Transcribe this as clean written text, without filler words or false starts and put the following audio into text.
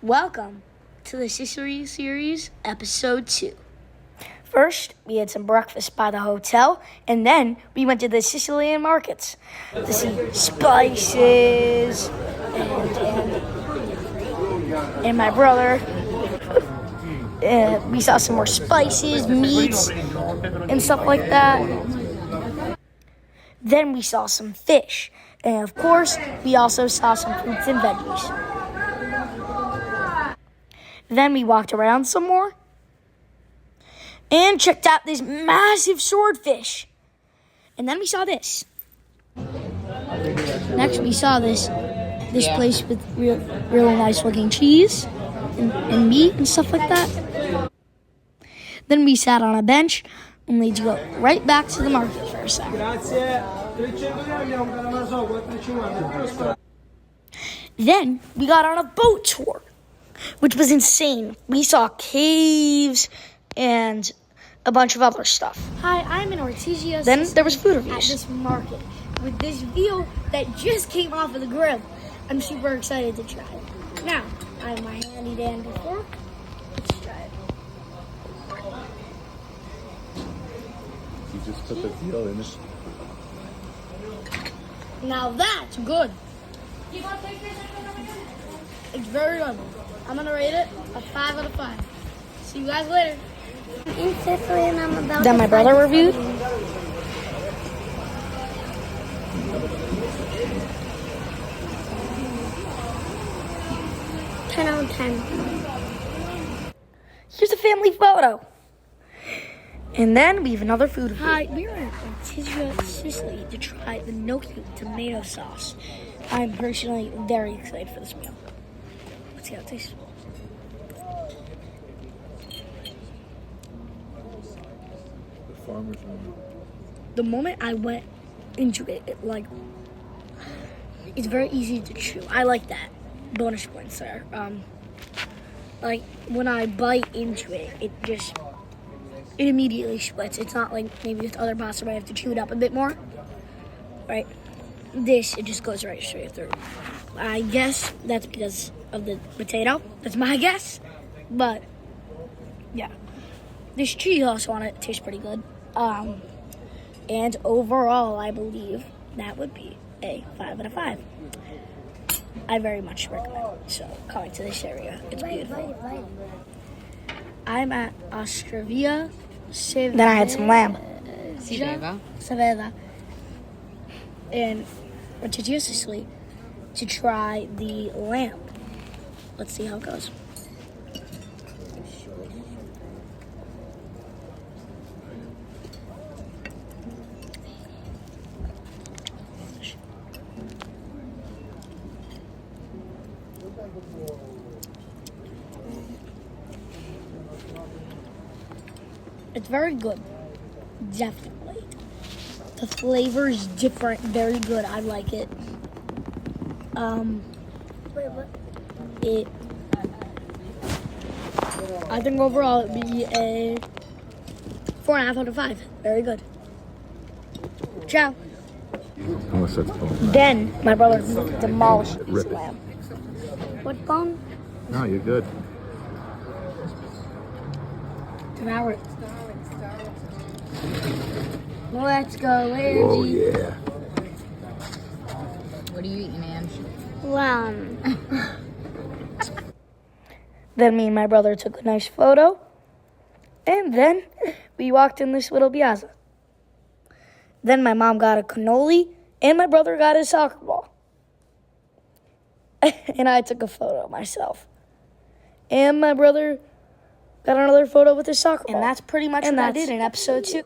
Welcome to the Sicily Series, Episode 2. First, we had some breakfast by the hotel, and then we went to the Sicilian markets to see spices and my brother. We saw some more spices, meats, and stuff like that. Then we saw some fish, and of course, we also saw some fruits and veggies. Then we walked around some more and checked out this massive swordfish. And then we saw this. Next, we saw this place with really nice looking cheese and meat and stuff like that. Then we sat on a bench and we go right back to the market for a second. Then we got on a boat tour, which was insane. We saw caves and a bunch of other stuff. Hi, I'm in Ortizia. Then there was food at reviews. this market with this veal that just came off of the grill. I'm super excited to try it. Now, I have my handy dandy fork. Let's try it. You just put the veal in it. Now that's good. It's very good. I'm gonna rate it a 5 out of 5. See you guys later. In Sicily, and I'm about Then my brother reviewed. Ten out of 10. Here's a family photo. And then we have another food review. Hi, we're in Ortizia, Sicily to try the gnocchi tomato sauce. I'm personally very excited for this meal. Let's see how it tastes. The farmer's one. The moment I went into it, it's very easy to chew. I like that. Bonus points there. When I bite into it, it immediately splits. It's not like maybe with other pasta where I have to chew it up a bit more. Right? This, it just goes right straight through. I guess that's because of the potato. That's my guess. But, yeah. This cheese also on it tastes pretty good. And overall, I believe that would be a 5 out of 5. I very much recommend it. So, coming to this area, it's beautiful. I'm at Sicily Series. Then I had some lamb. Severa. In Ortizia, Sicily, to try the lamb. Let's see how it goes. It's very good. Definitely. The flavor is different. Very good. I like it. I think overall it would be a 4.5 out of 5. Very good. Ciao. Unless that's bone. Then my brother demolished this Rip it. lamb. What bone? No, you're good. Devour it. Let's go, Oh, Lindsay. yeah. What are you eating, man? Lamb. Then me and my brother took a nice photo. And then we walked in this little piazza. Then my mom got a cannoli and my brother got his soccer ball. And I took a photo myself. And my brother got another photo with his soccer ball. And that's pretty much what I did in episode 2.